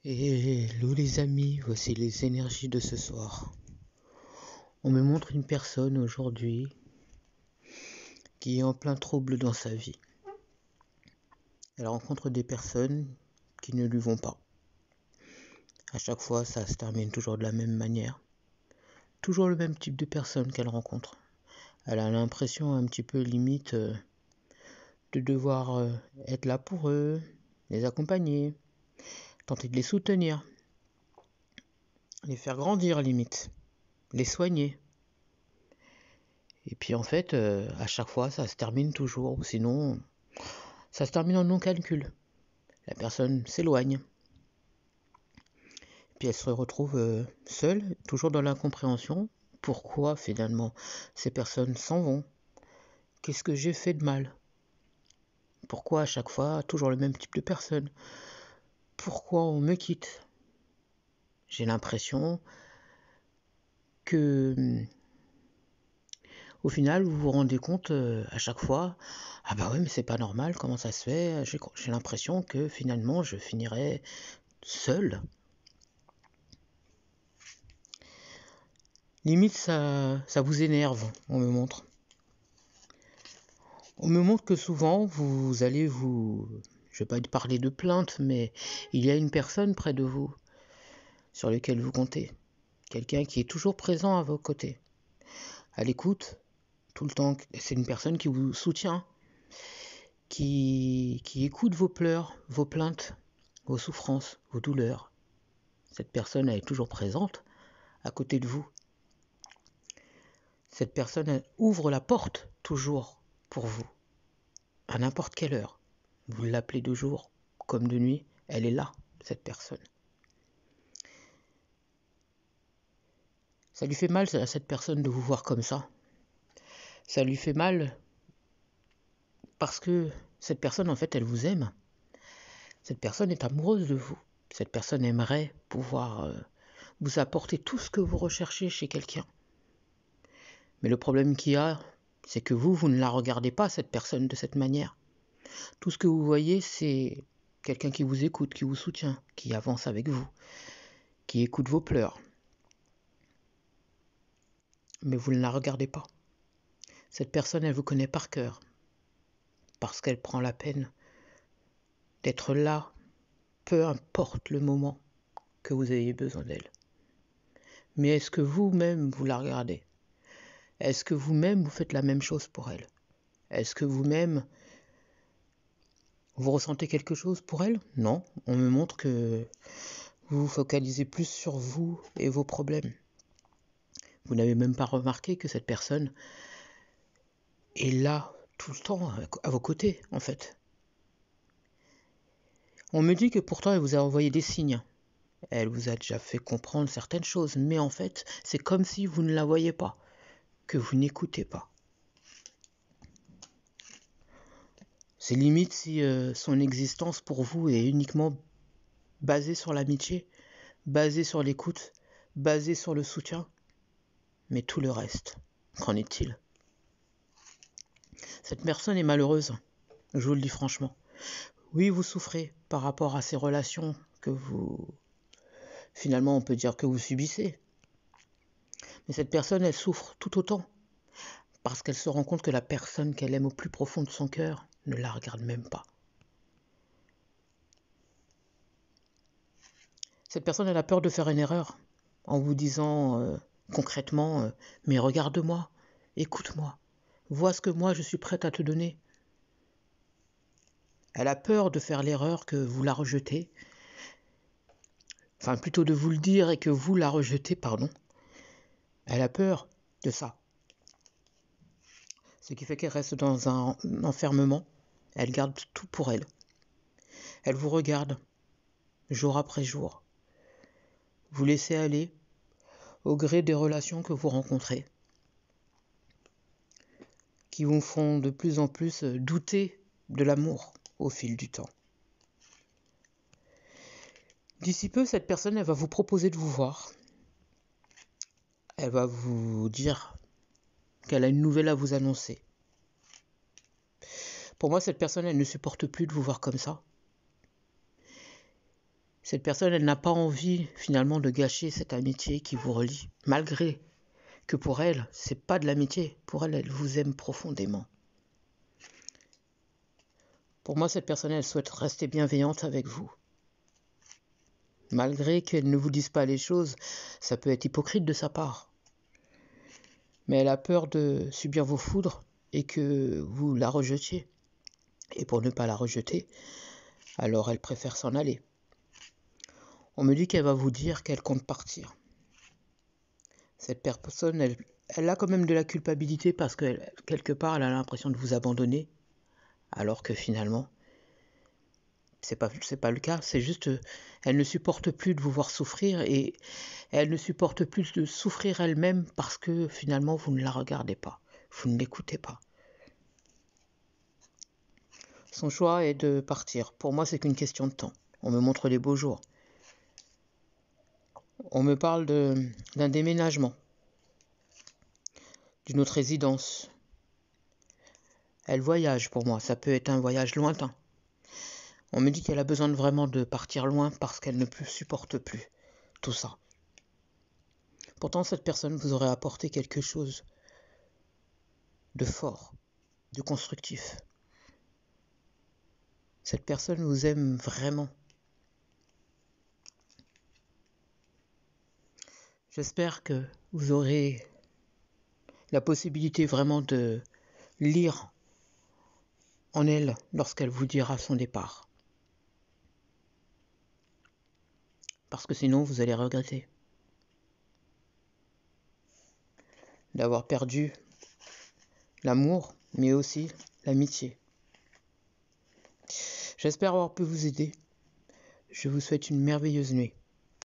Hello les amis, voici les énergies de ce soir. On me montre une personne aujourd'hui qui est en plein trouble dans sa vie. Elle rencontre des personnes qui ne lui vont pas. À chaque fois, ça se termine toujours de la même manière. Toujours le même type de personne qu'elle rencontre. Elle a l'impression un petit peu limite de devoir être là pour eux, les accompagner, tenter de les soutenir, les faire grandir limite, les soigner. Et puis en fait, à chaque fois, ça se termine toujours. Sinon, ça se termine en non-calcul. La personne s'éloigne. Puis elle se retrouve seule, toujours dans l'incompréhension. Pourquoi finalement ces personnes s'en vont? Qu'est-ce que j'ai fait de mal? Pourquoi à chaque fois toujours le même type de personne? Pourquoi on me quitte? J'ai l'impression que au final vous vous rendez compte à chaque fois, ah bah ouais mais c'est pas normal, comment ça se fait? J'ai l'impression que finalement je finirai seul. Limite ça vous énerve, on me montre. On me montre que souvent vous allez je vais pas parler de plainte, mais il y a une personne près de vous sur laquelle vous comptez. Quelqu'un qui est toujours présent à vos côtés, à l'écoute, tout le temps. C'est une personne qui vous soutient, qui écoute vos pleurs, vos plaintes, vos souffrances, vos douleurs. Cette personne, elle est toujours présente à côté de vous. Cette personne, elle ouvre la porte toujours pour vous, à n'importe quelle heure. Vous l'appelez de jour comme de nuit, elle est là, cette personne. Ça lui fait mal à cette personne de vous voir comme ça. Ça lui fait mal parce que cette personne, en fait, elle vous aime. Cette personne est amoureuse de vous. Cette personne aimerait pouvoir vous apporter tout ce que vous recherchez chez quelqu'un. Mais le problème qu'il y a, c'est que vous ne la regardez pas, cette personne, de cette manière. Tout ce que vous voyez, c'est quelqu'un qui vous écoute, qui vous soutient, qui avance avec vous, qui écoute vos pleurs. Mais vous ne la regardez pas. Cette personne, elle vous connaît par cœur, parce qu'elle prend la peine d'être là, peu importe le moment que vous ayez besoin d'elle. Mais est-ce que vous-même, vous la regardez? Est-ce que vous-même, vous faites la même chose pour elle? Est-ce que vous-même, vous ressentez quelque chose pour elle? Non, on me montre que vous vous focalisez plus sur vous et vos problèmes. Vous n'avez même pas remarqué que cette personne est là tout le temps à vos côtés, en fait. On me dit que pourtant elle vous a envoyé des signes. Elle vous a déjà fait comprendre certaines choses, mais en fait, c'est comme si vous ne la voyez pas, que vous n'écoutez pas. C'est limite si son existence pour vous est uniquement basée sur l'amitié, basée sur l'écoute, basée sur le soutien. Mais tout le reste, qu'en est-il? Cette personne est malheureuse, je vous le dis franchement. Oui, vous souffrez par rapport à ces relations que vous... Finalement, on peut dire que vous subissez. Mais cette personne, elle souffre tout autant. Parce qu'elle se rend compte que la personne qu'elle aime au plus profond de son cœur ne la regarde même pas. Cette personne, elle a peur de faire une erreur en vous disant concrètement mais regarde-moi, écoute-moi, vois ce que moi je suis prête à te donner. Elle a peur de faire l'erreur que vous la rejetez. Enfin, plutôt de vous le dire et que vous la rejetez, pardon. Elle a peur de ça. Ce qui fait qu'elle reste dans un enfermement. Elle garde tout pour elle. Elle vous regarde, jour après jour. Vous laissez aller au gré des relations que vous rencontrez, qui vous font de plus en plus douter de l'amour au fil du temps. D'ici peu, cette personne, elle va vous proposer de vous voir. Elle va vous dire qu'elle a une nouvelle à vous annoncer. Pour moi, cette personne, elle ne supporte plus de vous voir comme ça. Cette personne, elle n'a pas envie finalement de gâcher cette amitié qui vous relie, malgré que pour elle, c'est pas de l'amitié. Pour elle, elle vous aime profondément. Pour moi, cette personne, elle souhaite rester bienveillante avec vous. Malgré qu'elle ne vous dise pas les choses, ça peut être hypocrite de sa part. Mais elle a peur de subir vos foudres et que vous la rejetiez. Et pour ne pas la rejeter, alors elle préfère s'en aller. On me dit qu'elle va vous dire qu'elle compte partir. Cette personne, elle a quand même de la culpabilité parce que quelque part, elle a l'impression de vous abandonner, alors que finalement, c'est pas le cas. C'est juste, elle ne supporte plus de vous voir souffrir et elle ne supporte plus de souffrir elle-même parce que finalement, vous ne la regardez pas, vous ne l'écoutez pas. Son choix est de partir. Pour moi, c'est qu'une question de temps. On me montre les beaux jours. On me parle d'un déménagement, d'une autre résidence. Elle voyage pour moi, ça peut être un voyage lointain. On me dit qu'elle a besoin vraiment de partir loin parce qu'elle ne supporte plus tout ça. Pourtant, cette personne vous aurait apporté quelque chose de fort, de constructif. Cette personne vous aime vraiment. J'espère que vous aurez la possibilité vraiment de lire en elle lorsqu'elle vous dira son départ. Parce que sinon, vous allez regretter d'avoir perdu l'amour, mais aussi l'amitié. J'espère avoir pu vous aider. Je vous souhaite une merveilleuse nuit.